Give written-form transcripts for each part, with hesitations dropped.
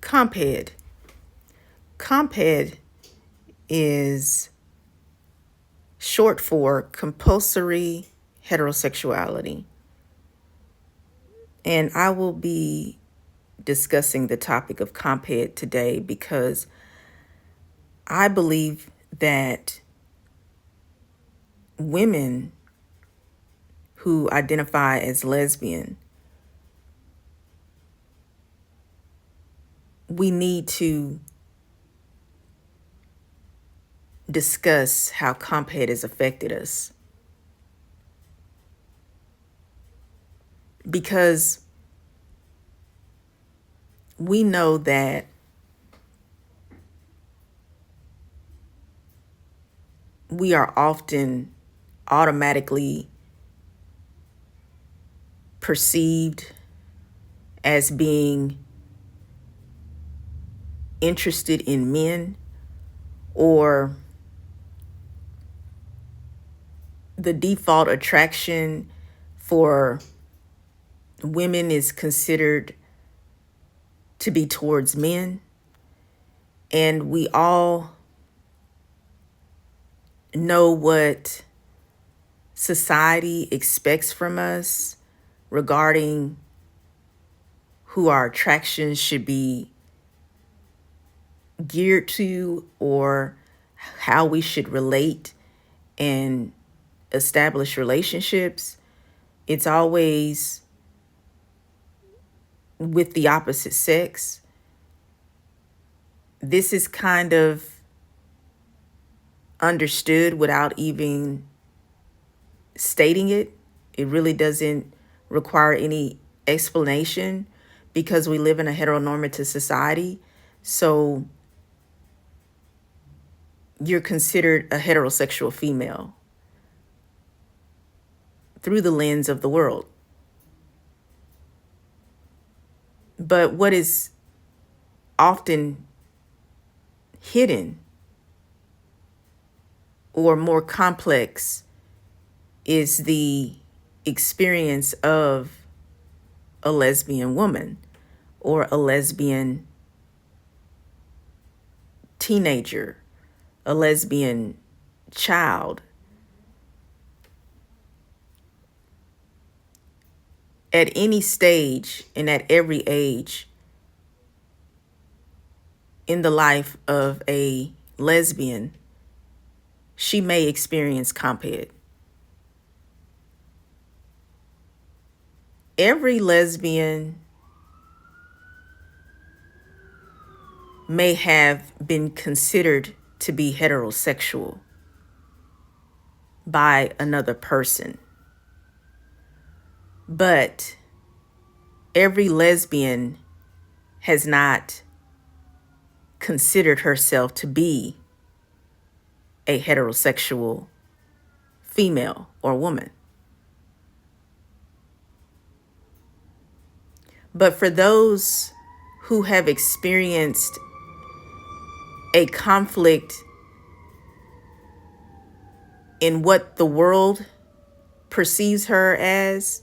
Comphet. Comphet is short for compulsory heterosexuality. And I will be discussing the topic of Comphet today because I believe that women who identify as lesbian, we need to discuss how Comphet has affected us. Because we know that we are often automatically perceived as being interested in men, or the default attraction for women is considered to be towards men. And we all know what society expects from us regarding who our attractions should be geared to, or how we should relate and establish relationships. It's always with the opposite sex. This is kind of understood without even stating it. It really doesn't require any explanation because we live in a heteronormative society. So you're considered a heterosexual female through the lens of the world. But what is often hidden or more complex is the experience of a lesbian woman or a lesbian teenager, a lesbian child. At any stage and at every age in the life of a lesbian, she may experience Comphet. Every lesbian may have been considered to be heterosexual by another person. But every lesbian has not considered herself to be a heterosexual female or woman. But for those who have experienced a conflict in what the world perceives her as,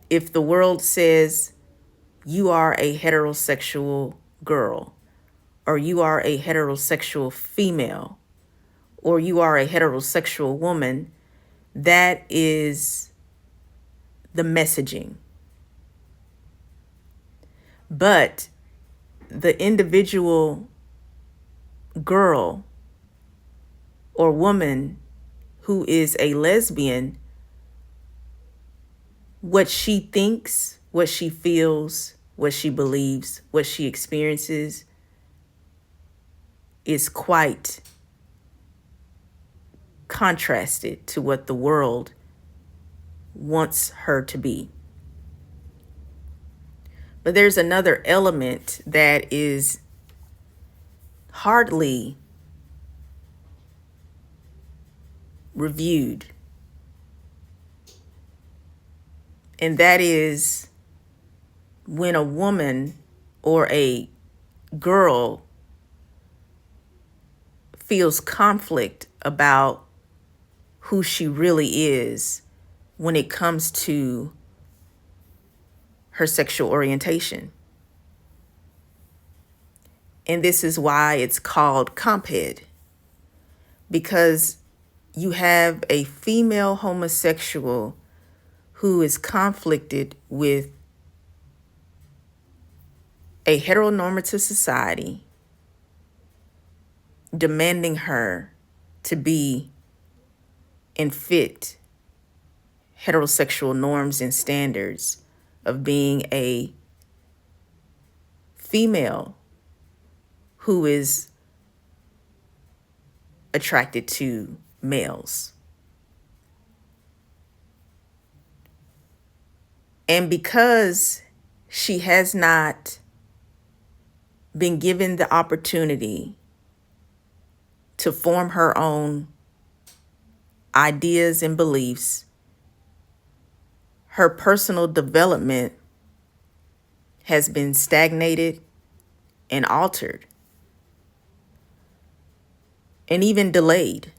if the world says you are a heterosexual girl, or you are a heterosexual female, or you are a heterosexual woman, that is the messaging. But the individual girl or woman who is a lesbian, what she thinks, what she feels, what she believes, what she experiences is quite contrasted to what the world wants her to be. But there's another element that is hardly reviewed. And that is when a woman or a girl feels conflict about who she really is when it comes to her sexual orientation. And this is why it's called Comphet, because you have a female homosexual who is conflicted with a heteronormative society demanding her to be and fit heterosexual norms and standards of being a female who is attracted to males. And because she has not been given the opportunity to form her own ideas and beliefs, her personal development has been stagnated and altered and even delayed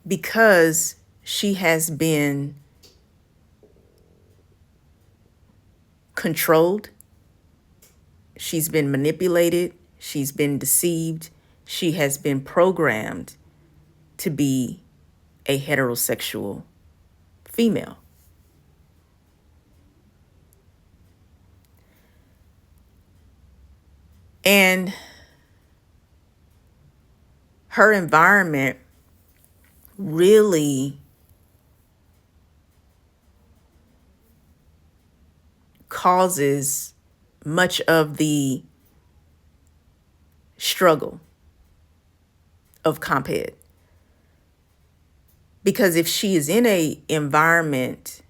because she has been controlled, she's been manipulated, she's been deceived, she has been programmed to be a heterosexual female. And her environment really causes much of the struggle of Comphet. Because if she is in a environment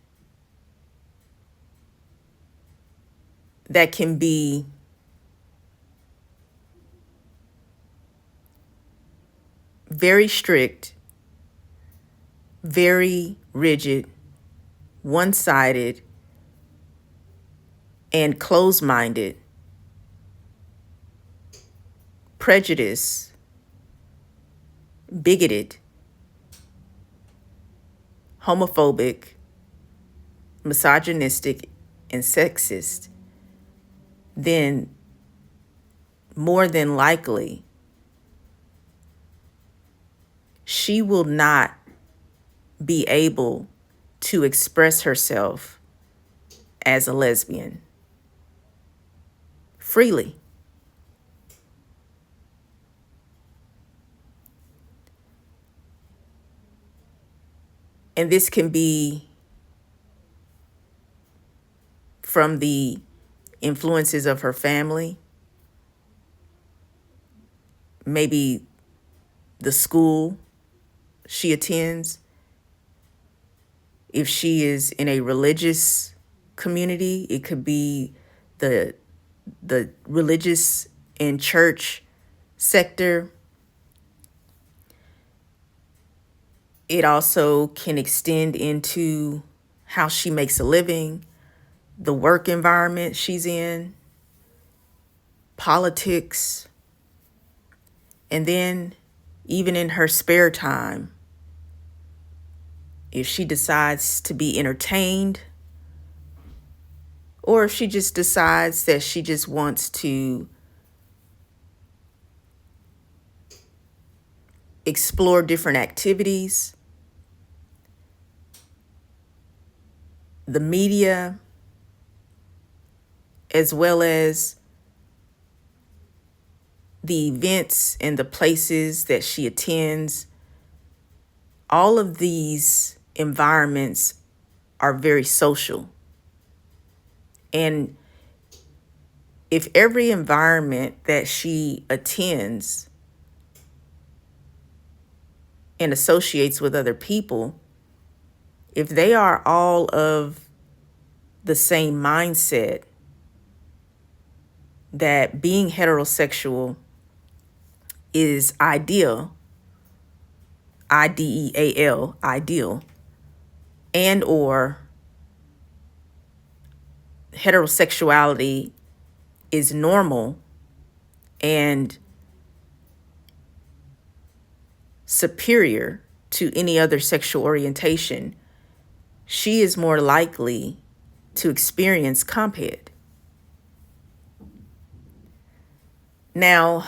that can be very strict, very rigid, one-sided, and closed-minded, prejudice, bigoted, homophobic, misogynistic, and sexist, then more than likely she will not be able to express herself as a lesbian freely. And this can be from the influences of her family, maybe the school she attends. If she is in a religious community, it could be the religious and church sector. It also can extend into how she makes a living, the work environment she's in, politics, and then even in her spare time, if she decides to be entertained, or if she just decides that she just wants to explore different activities, the media, as well as the events and the places that she attends, all of these environments are very social. And if every environment that she attends and associates with other people, if they are all of the same mindset that being heterosexual is ideal, IDEAL, ideal, and or heterosexuality is normal and superior to any other sexual orientation, she is more likely to experience Comphet. Now,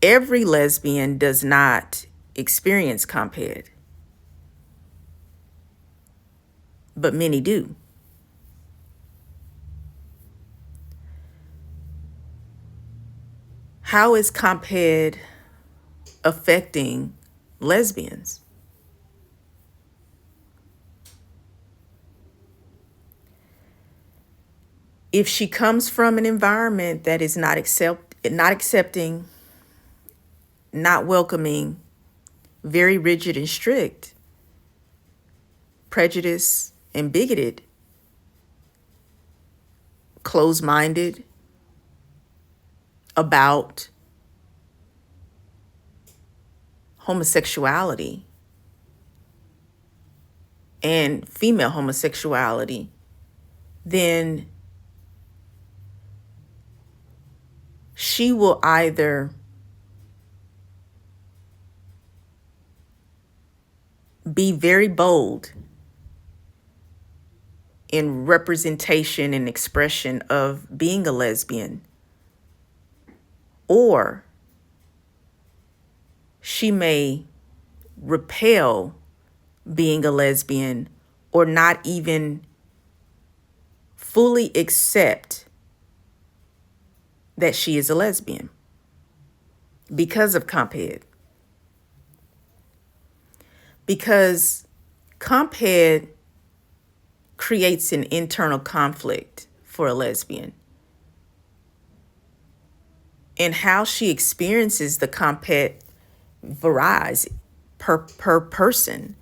every lesbian does not experience Comphet, but many do. How is Comphet affecting lesbians? If she comes from an environment that is not accepting, not welcoming, very rigid and strict, prejudice and bigoted, closed-minded about homosexuality and female homosexuality, then she will either be very bold in representation and expression of being a lesbian, or she may repel being a lesbian or not even fully accept that she is a lesbian because of Comphet. Because Comphet creates an internal conflict for a lesbian. And how she experiences the Comphet varies per person.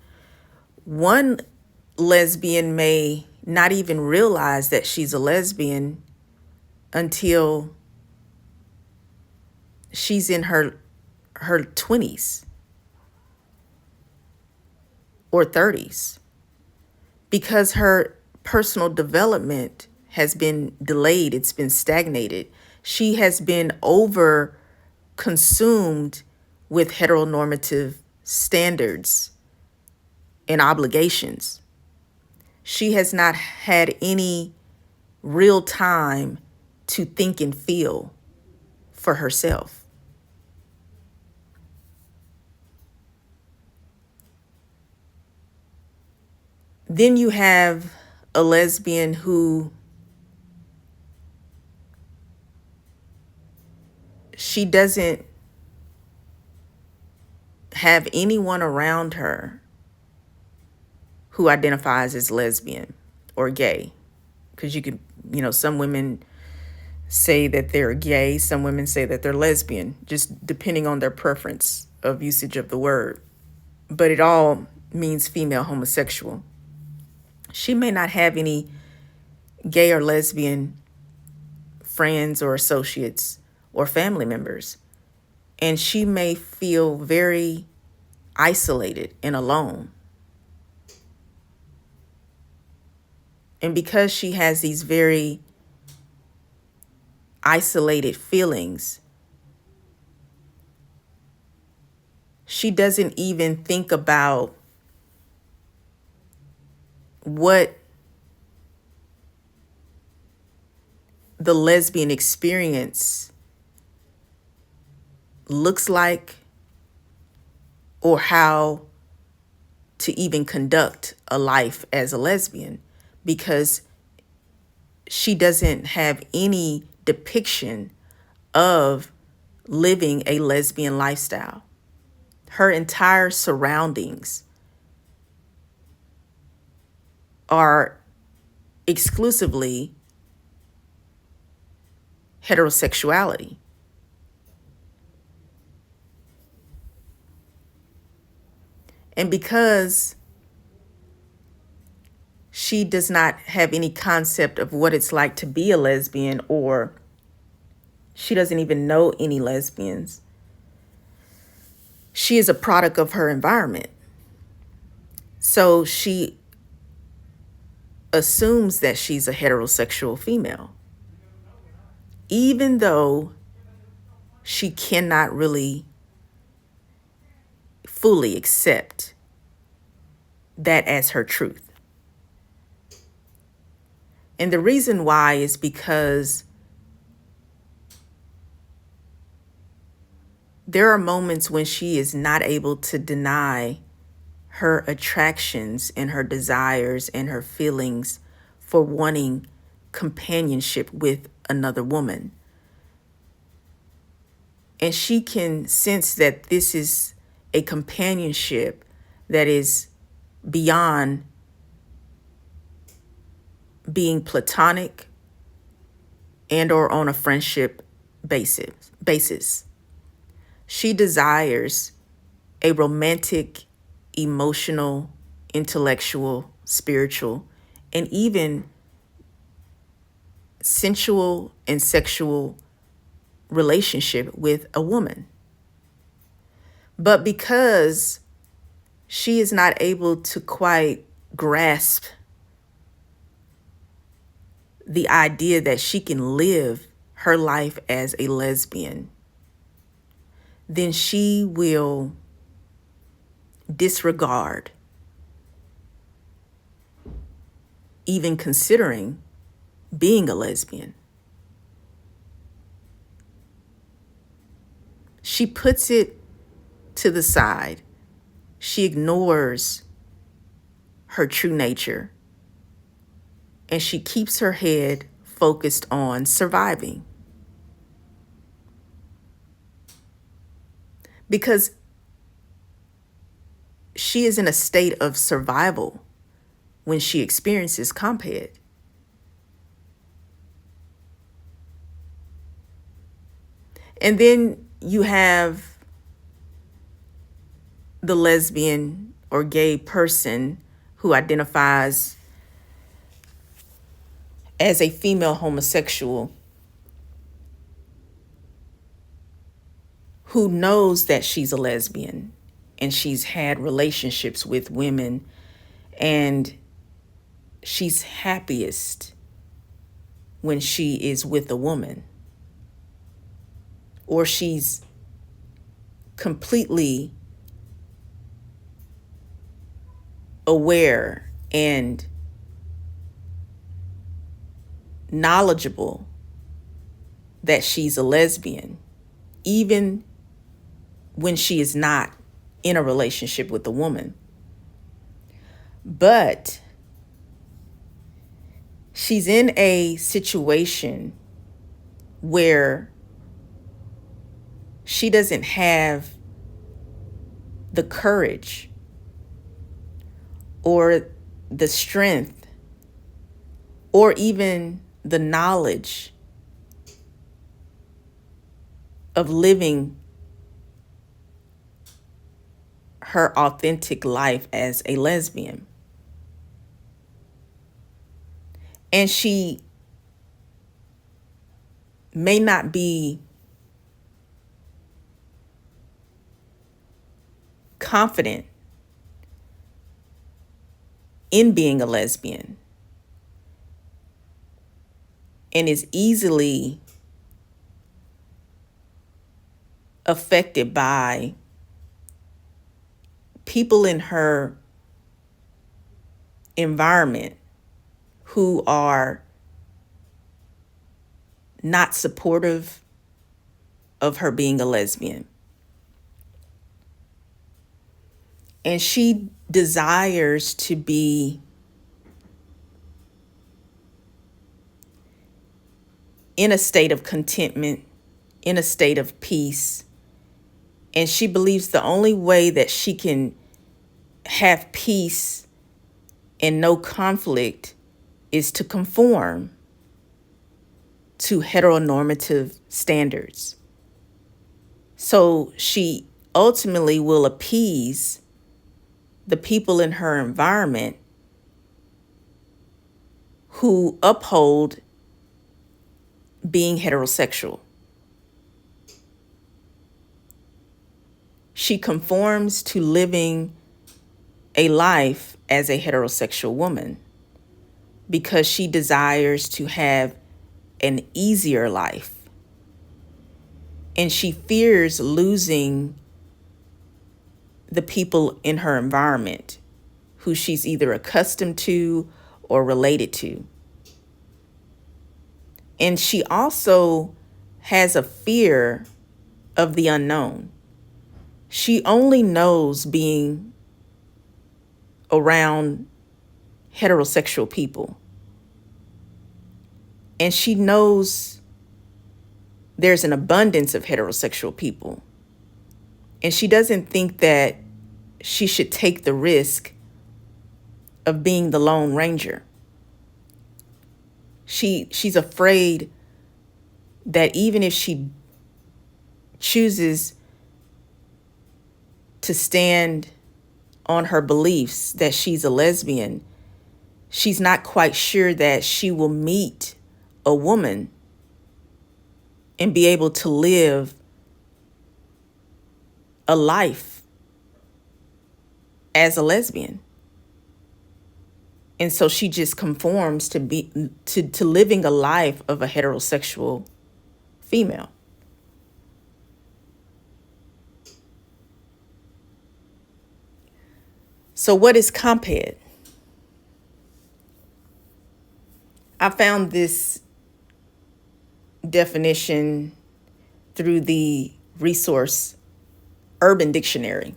One lesbian may not even realize that she's a lesbian until she's in her 20s or 30s, because her personal development has been delayed, it's been stagnated. She has been over consumed with heteronormative standards and obligations. She has not had any real time to think and feel for herself. Then you have a lesbian who she doesn't have anyone around her who identifies as lesbian or gay. Because you could, some women say that they're gay, some women say that they're lesbian, just depending on their preference of usage of the word. But it all means female homosexual. She may not have any gay or lesbian friends or associates or family members, and she may feel very isolated and alone. And because she has these very isolated feelings, she doesn't even think about what the lesbian experience looks like or how to even conduct a life as a lesbian, because she doesn't have any depiction of living a lesbian lifestyle. Her entire surroundings are exclusively heterosexuality. And because she does not have any concept of what it's like to be a lesbian, or she doesn't even know any lesbians, she is a product of her environment. So she assumes that she's a heterosexual female, even though she cannot really fully accept that as her truth. And the reason why is because There are moments when she is not able to deny her attractions and her desires and her feelings for wanting companionship with another woman. And she can sense that this is a companionship that is beyond being platonic and or on a friendship basis. She desires a romantic, emotional, intellectual, spiritual, and even sensual and sexual relationship with a woman. But because she is not able to quite grasp the idea that she can live her life as a lesbian, then she will disregard even considering being a lesbian. She puts it to the side. She ignores her true nature, and she keeps her head focused on surviving. Because she is in a state of survival when she experiences Comphet. And then you have the lesbian or gay person who identifies as a female homosexual, who knows that she's a lesbian and she's had relationships with women and she's happiest when she is with a woman, or she's completely aware and knowledgeable that she's a lesbian, even when she is not in a relationship with a woman. But she's in a situation where she doesn't have the courage or the strength or even the knowledge of living her authentic life as a lesbian. And she may not be confident in being a lesbian and is easily affected by people in her environment who are not supportive of her being a lesbian. And she desires to be in a state of contentment, in a state of peace. And she believes the only way that she can have peace and no conflict is to conform to heteronormative standards. So she ultimately will appease the people in her environment who uphold being heterosexual. She conforms to living a life as a heterosexual woman because she desires to have an easier life. And she fears losing the people in her environment who she's either accustomed to or related to. And she also has a fear of the unknown. She only knows being around heterosexual people. And she knows there's an abundance of heterosexual people. And she doesn't think that she should take the risk of being the Lone Ranger. She's afraid that even if she chooses to stand on her beliefs that she's a lesbian, she's not quite sure that she will meet a woman and be able to live a life as a lesbian. And so she just conforms to living a life of a heterosexual female. So what is Comphet? I found this definition through the resource Urban Dictionary.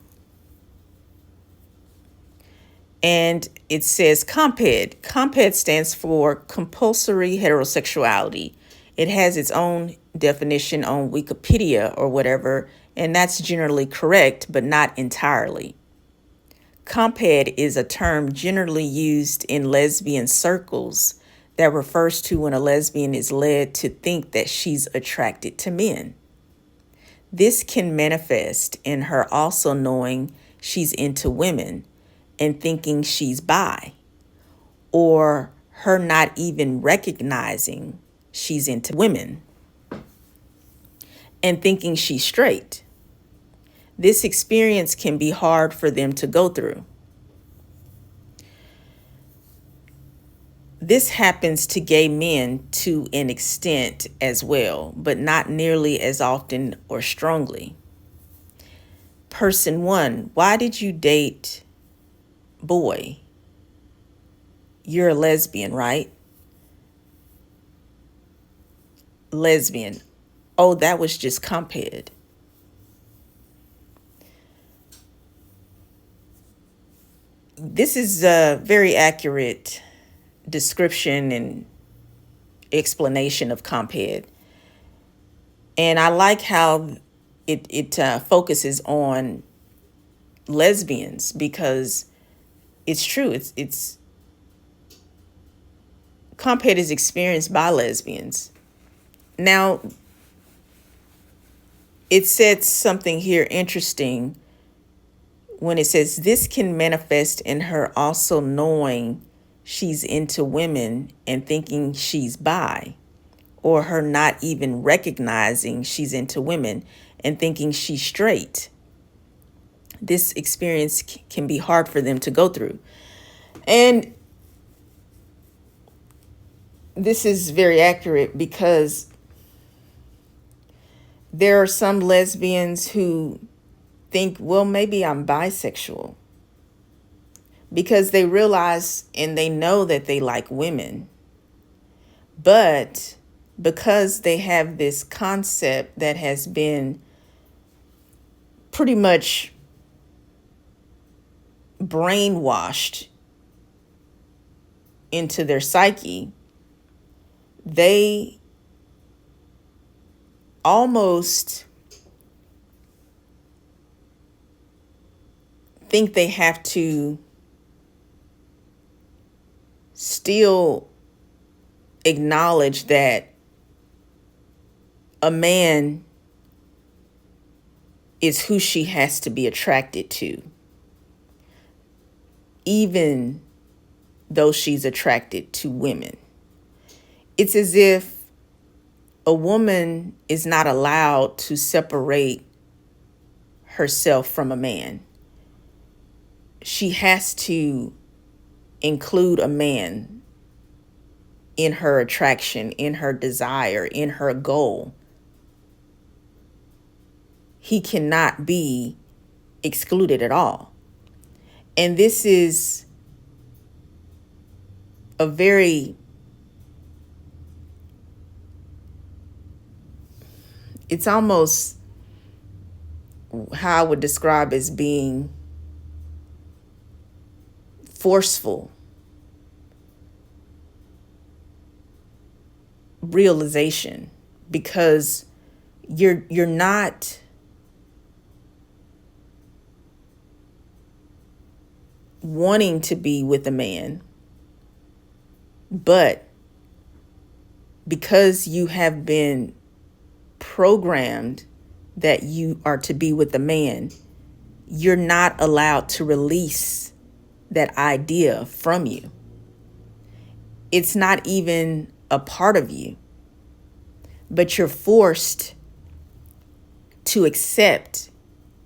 And it says Comphet. Comphet stands for compulsory heterosexuality. It has its own definition on Wikipedia or whatever, and that's generally correct, but not entirely. Comphet is a term generally used in lesbian circles that refers to when a lesbian is led to think that she's attracted to men. This can manifest in her also knowing she's into women and thinking she's bi, or her not even recognizing she's into women and thinking she's straight. This experience can be hard for them to go through. This happens to gay men to an extent as well, but not nearly as often or strongly. Person 1, why did you date boy? You're a lesbian, right? Lesbian. Oh, that was just Comphet. This is a very accurate description and explanation of Comphet. And I like how it focuses on lesbians, because it's true. It's Comphet is experienced by lesbians. Now, it said something here interesting when it says this can manifest in her also knowing she's into women and thinking she's bi, or her not even recognizing she's into women and thinking she's straight. This experience can be hard for them to go through. And this is very accurate, because there are some lesbians who think, well, maybe I'm bisexual, because they realize and they know that they like women. But because they have this concept that has been pretty much brainwashed into their psyche, they almost think they have to still acknowledge that a man is who she has to be attracted to, even though she's attracted to women. It's as if a woman is not allowed to separate herself from a man. She has to include a man in her attraction, in her desire, in her goal. He cannot be excluded at all. And this is a very, it's almost how I would describe as being forceful realization, because you're not wanting to be with a man, but because you have been programmed that you are to be with a man, you're not allowed to release that idea from you. It's not even a part of you, but you're forced to accept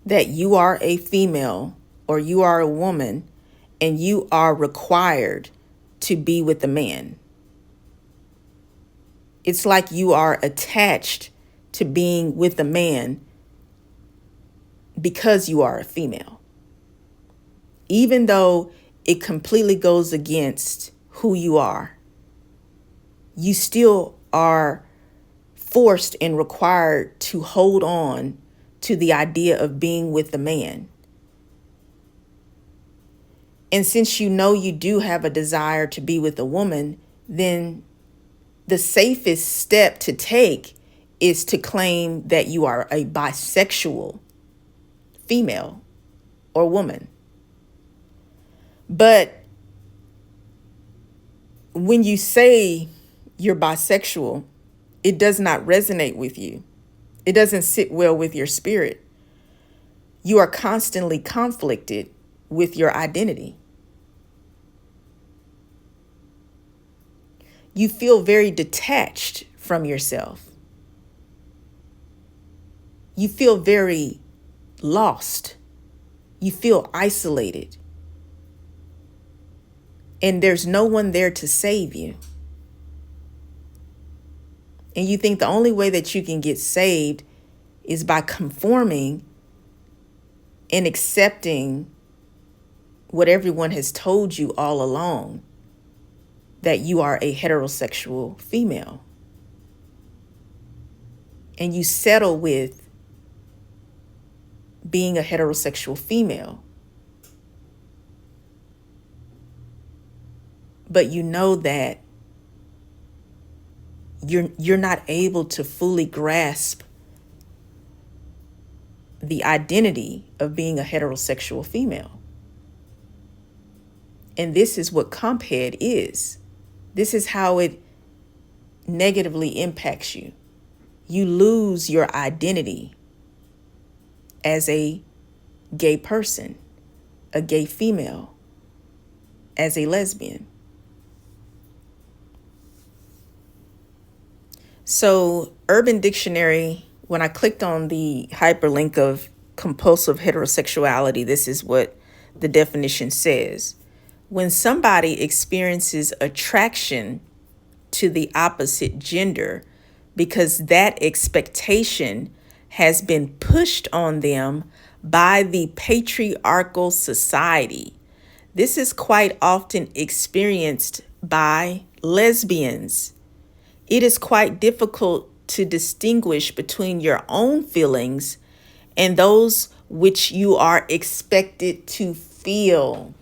that you are a female or you are a woman and you are required to be with a man. It's like you are attached to being with a man because you are a female, even though it completely goes against who you are. You still are forced and required to hold on to the idea of being with a man. And since you know you do have a desire to be with a woman, then the safest step to take is to claim that you are a bisexual female or woman. But when you say you're bisexual, it does not resonate with you. It doesn't sit well with your spirit. You are constantly conflicted with your identity. You feel very detached from yourself. You feel very lost. You feel isolated. And there's no one there to save you. And you think the only way that you can get saved is by conforming and accepting what everyone has told you all along, that you are a heterosexual female. And you settle with being a heterosexual female. But you know that you're not able to fully grasp the identity of being a heterosexual female. And this is what Comphet is. This is how it negatively impacts you. You lose your identity as a gay person, a gay female, as a lesbian. So Urban Dictionary, when I clicked on the hyperlink of compulsive heterosexuality, this is what the definition says. When somebody experiences attraction to the opposite gender because that expectation has been pushed on them by the patriarchal society. This is quite often experienced by lesbians. It is quite difficult to distinguish between your own feelings and those which you are expected to feel.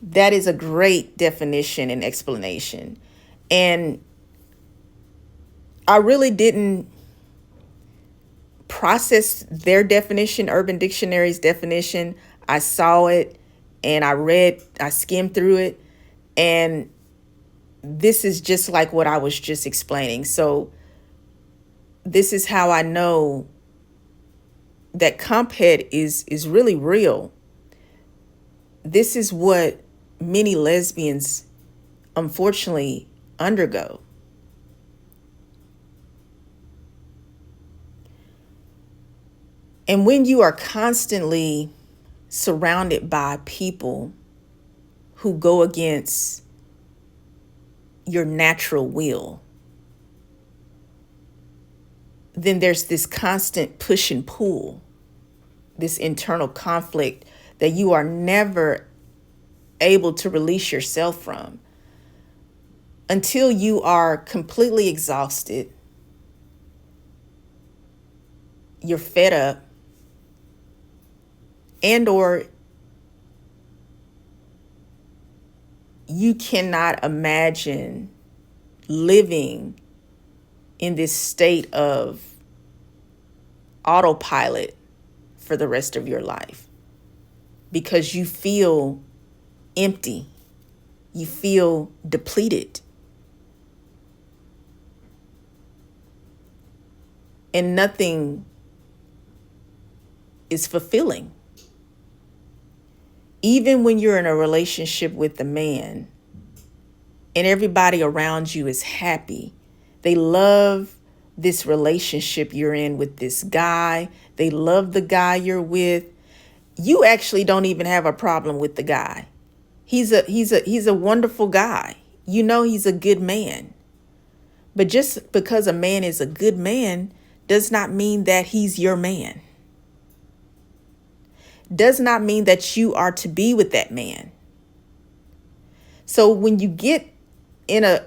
That is a great definition and explanation. And I really didn't process their definition, Urban Dictionary's definition. I saw it and I skimmed through it, and this is just like what I was just explaining. So this is how I know that Comphet is really real. This is what many lesbians unfortunately undergo. And when you are constantly surrounded by people who go against your natural will, then there's this constant push and pull, this internal conflict that you are never able to release yourself from until you are completely exhausted, you're fed up, And or you cannot imagine living in this state of autopilot for the rest of your life because you feel empty, you feel depleted, and nothing is fulfilling. Even when you're in a relationship with a man and everybody around you is happy, they love this relationship you're in with this guy, they love the guy you're with. You actually don't even have a problem with the guy. He's a wonderful guy. You know he's a good man. But just because a man is a good man does not mean that he's your man. Does not mean that you are to be with that man. So when you get in a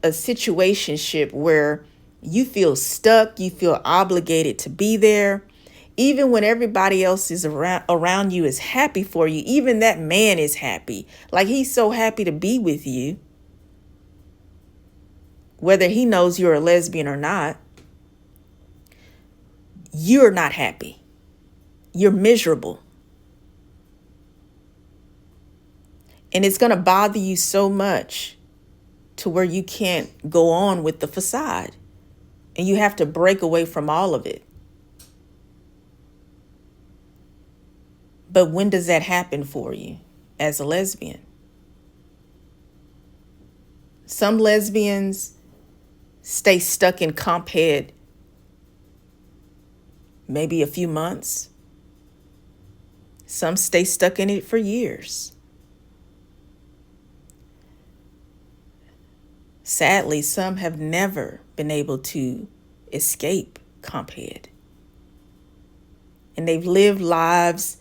situationship where you feel stuck, you feel obligated to be there, even when everybody else is around you is happy for you, even that man is happy. Like he's so happy to be with you, whether he knows you're a lesbian or not, you're not happy. You're miserable. And it's going to bother you so much to where you can't go on with the facade. And you have to break away from all of it. But when does that happen for you as a lesbian? Some lesbians stay stuck in Comphet maybe a few months. Some stay stuck in it for years. Sadly, some have never been able to escape Comphet. And they've lived lives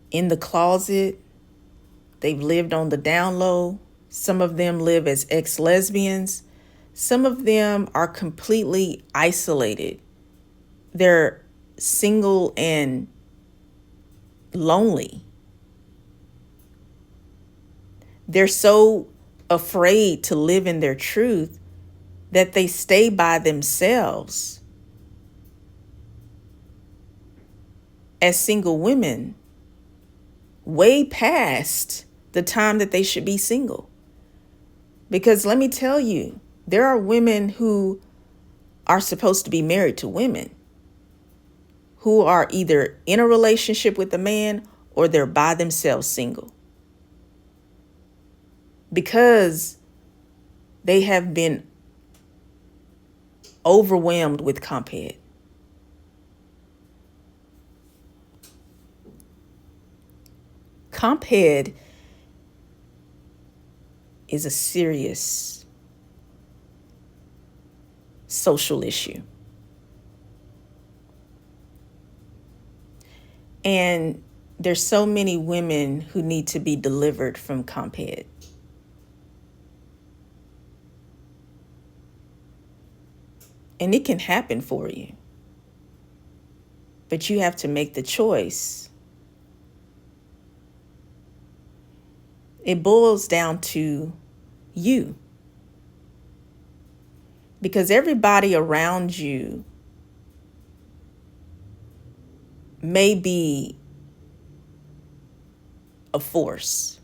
in the closet. They've lived on the down low. Some of them live as ex-lesbians. Some of them are completely isolated. They're single and lonely. They're so afraid to live in their truth that they stay by themselves as single women way past the time that they should be single. Because let me tell you, there are women who are supposed to be married to women who are either in a relationship with a man or they're by themselves single. Because they have been overwhelmed with Comphet. Comphet is a serious social issue. And there's so many women who need to be delivered from Comphet. And it can happen for you. But you have to make the choice. It boils down to you. Because everybody around you may be a force.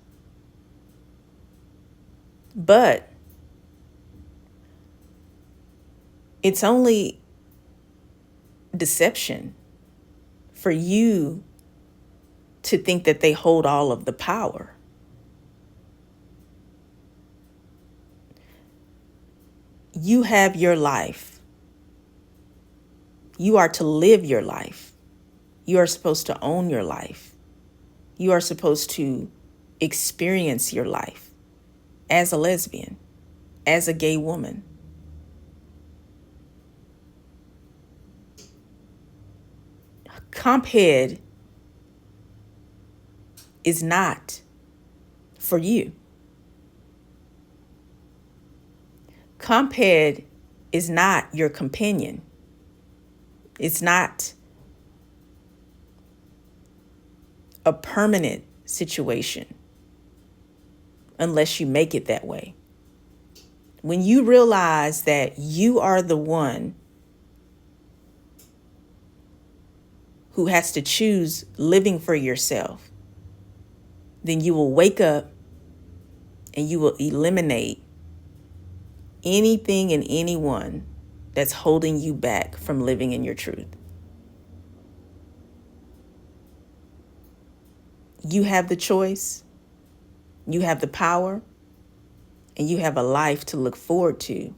But it's only deception for you to think that they hold all of the power. You have your life. You are to live your life. You are supposed to own your life. You are supposed to experience your life as a lesbian, as a gay woman. Comphet is not for you. Comphet is not your companion. It's not a permanent situation unless you make it that way. When you realize that you are the one who has to choose living for yourself, then you will wake up and you will eliminate anything and anyone that's holding you back from living in your truth. You have the choice, you have the power, and you have a life to look forward to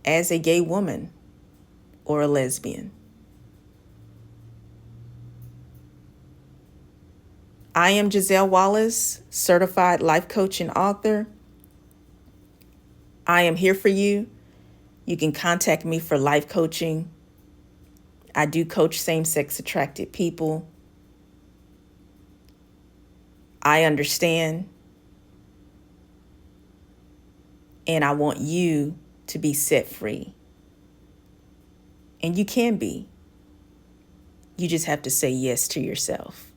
as a gay woman or a lesbian. I am Giselle Wallace, certified life coach and author. I am here for you. You can contact me for life coaching. I do coach same-sex attracted people. I understand. And I want you to be set free. And you can be. You just have to say yes to yourself.